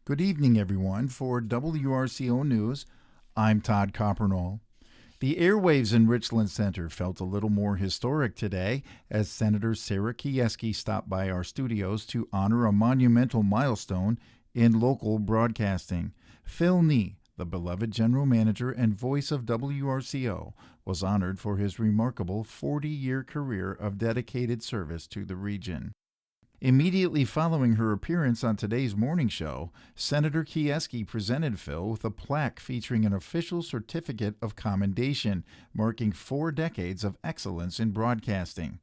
Good evening, everyone. For WRCO News, I'm Todd Coppernall. The airwaves in Richland Center felt a little more historic today as Senator Sarah Kieski stopped by our studios to honor a monumental milestone in local broadcasting. Phil Nee, the beloved general manager and voice of WRCO, was honored for his remarkable 40-year career of dedicated service to the region. Immediately following her appearance on today's morning show, Senator Kieski presented Phil with a plaque featuring an official certificate of commendation, marking 4 decades of excellence in broadcasting.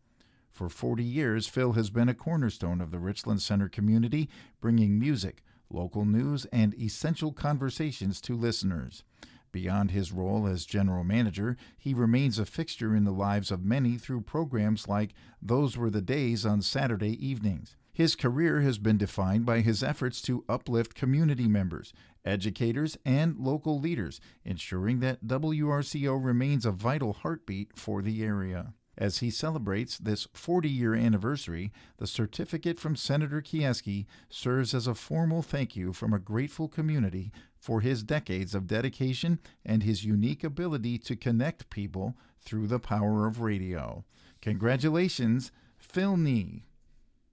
For 40 years, Phil has been a cornerstone of the Richland Center community, bringing music, local news, and essential conversations to listeners. Beyond his role as general manager, he remains a fixture in the lives of many through programs like Those Were the Days on Saturday evenings. His career has been defined by his efforts to uplift community members, educators, and local leaders, ensuring that WRCO remains a vital heartbeat for the area. As he celebrates this 40-year anniversary, the certificate from Senator Kieski serves as a formal thank you from a grateful community for his decades of dedication and his unique ability to connect people through the power of radio. Congratulations, Phil Nee.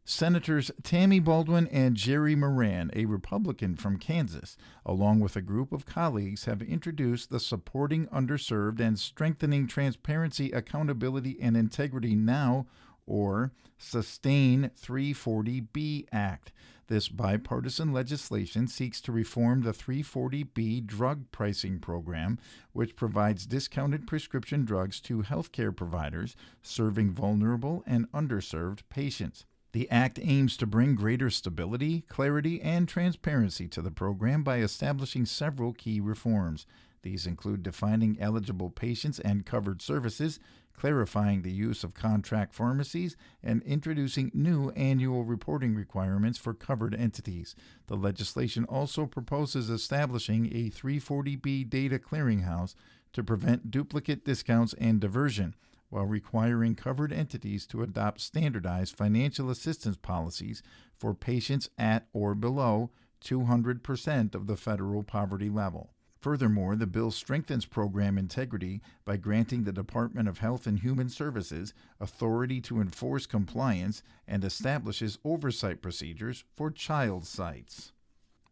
Senators Tammy Baldwin and Jerry Moran, a Republican from Kansas, along with a group of colleagues, have introduced the Supporting Underserved and Strengthening Transparency, Accountability, and Integrity Now, or Sustain 340B Act. This bipartisan legislation seeks to reform the 340B drug pricing program, which provides discounted prescription drugs to healthcare providers serving vulnerable and underserved patients. The act aims to bring greater stability, clarity, and transparency to the program by establishing several key reforms. These include defining eligible patients and covered services, clarifying the use of contract pharmacies, and introducing new annual reporting requirements for covered entities. The legislation also proposes establishing a 340B data clearinghouse to prevent duplicate discounts and diversion, while requiring covered entities to adopt standardized financial assistance policies for patients at or below 200% of the federal poverty level. Furthermore, the bill strengthens program integrity by granting the Department of Health and Human Services authority to enforce compliance and establishes oversight procedures for child sites.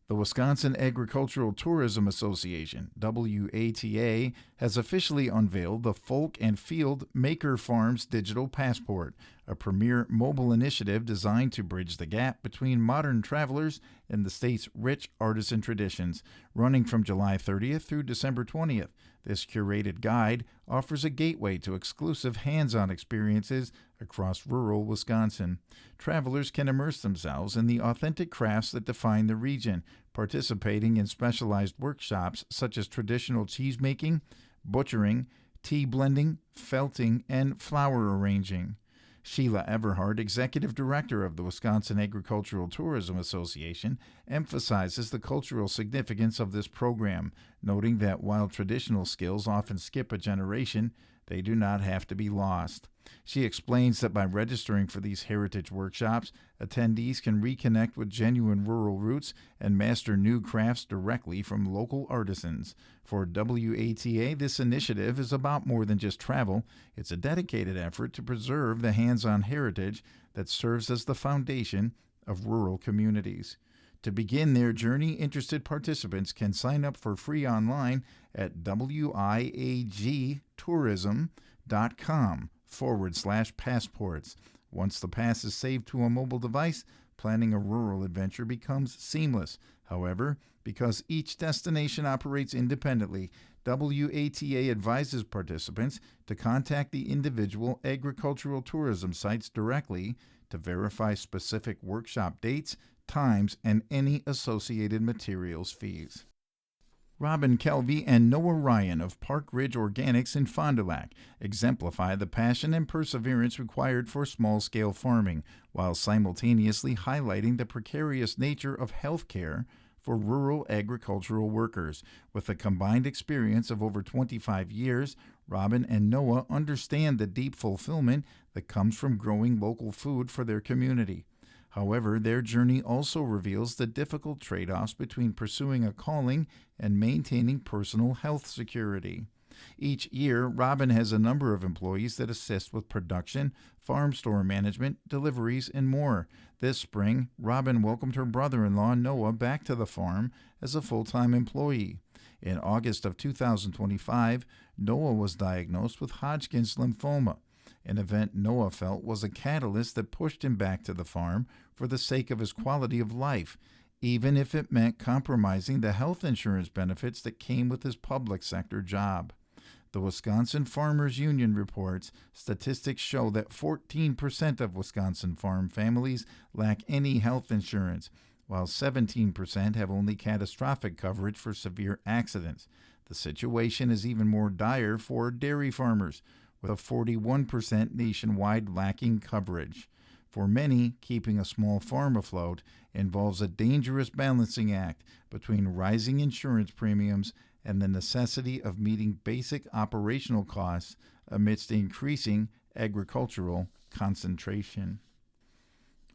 The Wisconsin Agricultural Tourism Association, WATA, has officially unveiled the Folk and Field Maker Farms Digital Passport, a premier mobile initiative designed to bridge the gap between modern travelers and the state's rich artisan traditions. Running from July 30th through December 20th, this curated guide offers a gateway to exclusive hands-on experiences across rural Wisconsin. Travelers can immerse themselves in the authentic crafts that define the region, participating in specialized workshops such as traditional cheesemaking, butchering, tea blending, felting, and flower arranging. Sheila Everhart, Executive Director of the Wisconsin Agricultural Tourism Association, emphasizes the cultural significance of this program, noting that while traditional skills often skip a generation, they do not have to be lost. She explains that by registering for these heritage workshops, attendees can reconnect with genuine rural roots and master new crafts directly from local artisans. For WATA, this initiative is about more than just travel. It's a dedicated effort to preserve the hands-on heritage that serves as the foundation of rural communities. To begin their journey, interested participants can sign up for free online at wiagtourism.com/passports. Once the pass is saved to a mobile device, planning a rural adventure becomes seamless. However, because each destination operates independently, WATA advises participants to contact the individual agricultural tourism sites directly to verify specific workshop dates, times, and any associated materials fees. Robin Kelvey and Noah Ryan of Park Ridge Organics in Fond du Lac exemplify the passion and perseverance required for small-scale farming, while simultaneously highlighting the precarious nature of health care for rural agricultural workers. With a combined experience of over 25 years, Robin and Noah understand the deep fulfillment that comes from growing local food for their community. However, their journey also reveals the difficult trade-offs between pursuing a calling and maintaining personal health security. Each year, Robin has a number of employees that assist with production, farm store management, deliveries, and more. This spring, Robin welcomed her brother-in-law, Noah, back to the farm as a full-time employee. In August of 2025, Noah was diagnosed with Hodgkin's lymphoma, an event Noah felt was a catalyst that pushed him back to the farm for the sake of his quality of life, even if it meant compromising the health insurance benefits that came with his public sector job. The Wisconsin Farmers Union reports statistics show that 14% of Wisconsin farm families lack any health insurance, while 17% have only catastrophic coverage for severe accidents. The situation is even more dire for dairy farmers, with a 41% nationwide lacking coverage. For many, keeping a small farm afloat involves a dangerous balancing act between rising insurance premiums and the necessity of meeting basic operational costs amidst increasing agricultural concentration.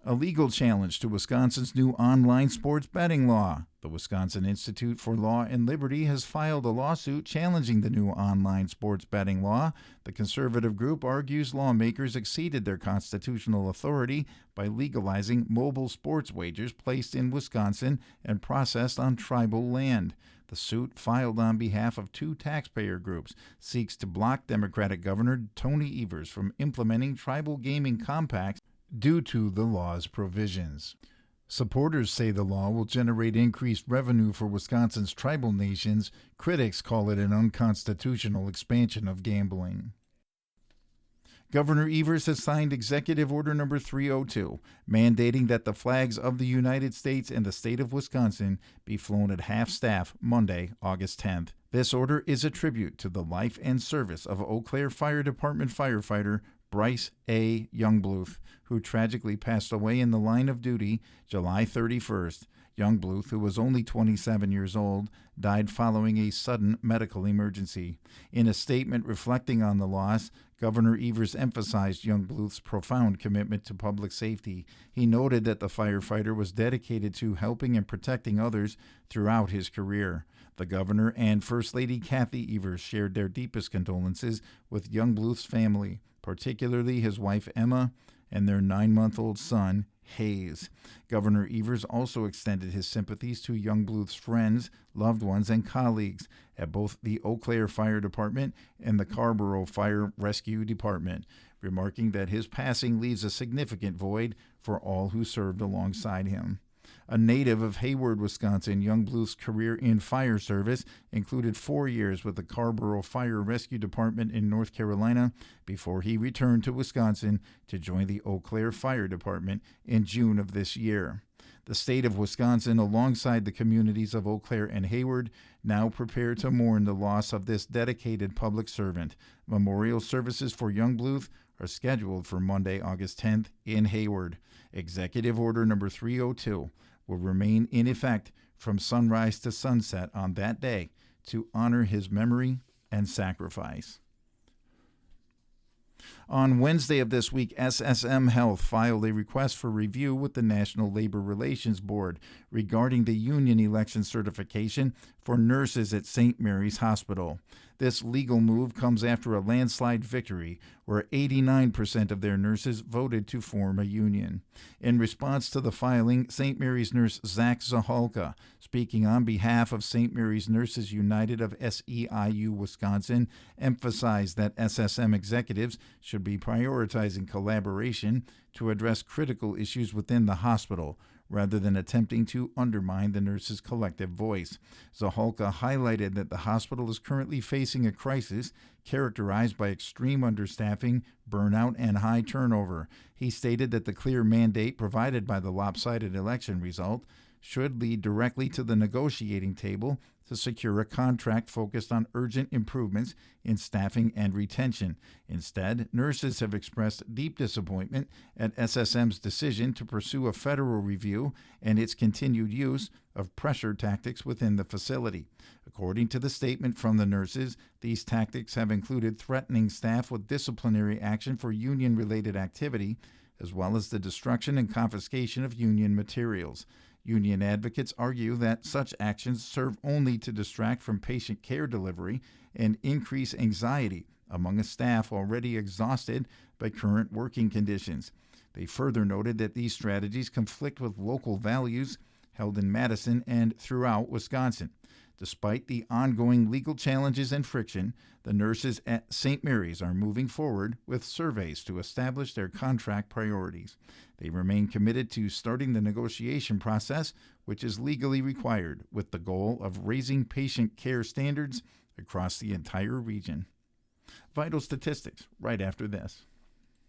A legal challenge to Wisconsin's new online sports betting law. The Wisconsin Institute for Law and Liberty has filed a lawsuit challenging the new online sports betting law. The conservative group argues lawmakers exceeded their constitutional authority by legalizing mobile sports wagers placed in Wisconsin and processed on tribal land. The suit, filed on behalf of two taxpayer groups, seeks to block Democratic Governor Tony Evers from implementing tribal gaming compacts due to the law's provisions. Supporters say the law will generate increased revenue for Wisconsin's tribal nations. Critics call it an unconstitutional expansion of gambling. Governor Evers has signed Executive Order Number 302, mandating that the flags of the United States and the state of Wisconsin be flown at half-staff Monday, August 10th. This order is a tribute to the life and service of Eau Claire Fire Department firefighter Bryce A. Youngbluth, who tragically passed away in the line of duty July 31st. Youngbluth, who was only 27 years old, died following a sudden medical emergency. In a statement reflecting on the loss, Governor Evers emphasized Youngbluth's profound commitment to public safety. He noted that the firefighter was dedicated to helping and protecting others throughout his career. The governor and First Lady Kathy Evers shared their deepest condolences with Youngbluth's family, particularly his wife Emma and their 9-month-old son, Hayes. Governor Evers also extended his sympathies to Youngbluth's friends, loved ones, and colleagues at both the Eau Claire Fire Department and the Carrboro Fire Rescue Department, remarking that his passing leaves a significant void for all who served alongside him. A native of Hayward, Wisconsin, Youngbluth's career in fire service included 4 years with the Carrboro Fire Rescue Department in North Carolina before he returned to Wisconsin to join the Eau Claire Fire Department in June of this year. The state of Wisconsin, alongside the communities of Eau Claire and Hayward, now prepare to mourn the loss of this dedicated public servant. Memorial services for Youngbluth are scheduled for Monday, August 10th in Hayward. Executive Order Number 302 will remain in effect from sunrise to sunset on that day to honor his memory and sacrifice. On Wednesday of this week, SSM Health filed a request for review with the National Labor Relations Board regarding the union election certification for nurses at St. Mary's Hospital. This legal move comes after a landslide victory where 89% of their nurses voted to form a union. In response to the filing, St. Mary's nurse Zach Zahalka, speaking on behalf of St. Mary's Nurses United of SEIU Wisconsin, emphasized that SSM executives should be prioritizing collaboration to address critical issues within the hospital, rather than attempting to undermine the nurses' collective voice. Zahalka highlighted that the hospital is currently facing a crisis characterized by extreme understaffing, burnout, and high turnover. He stated that the clear mandate provided by the lopsided election result should lead directly to the negotiating table to secure a contract focused on urgent improvements in staffing and retention. Instead, nurses have expressed deep disappointment at SSM's decision to pursue a federal review and its continued use of pressure tactics within the facility. According to the statement from the nurses, these tactics have included threatening staff with disciplinary action for union-related activity, as well as the destruction and confiscation of union materials. Union advocates argue that such actions serve only to distract from patient care delivery and increase anxiety among a staff already exhausted by current working conditions. They further noted that these strategies conflict with local values held in Madison and throughout Wisconsin. Despite the ongoing legal challenges and friction, the nurses at St. Mary's are moving forward with surveys to establish their contract priorities. They remain committed to starting the negotiation process, which is legally required, with the goal of raising patient care standards across the entire region. Vital statistics right after this.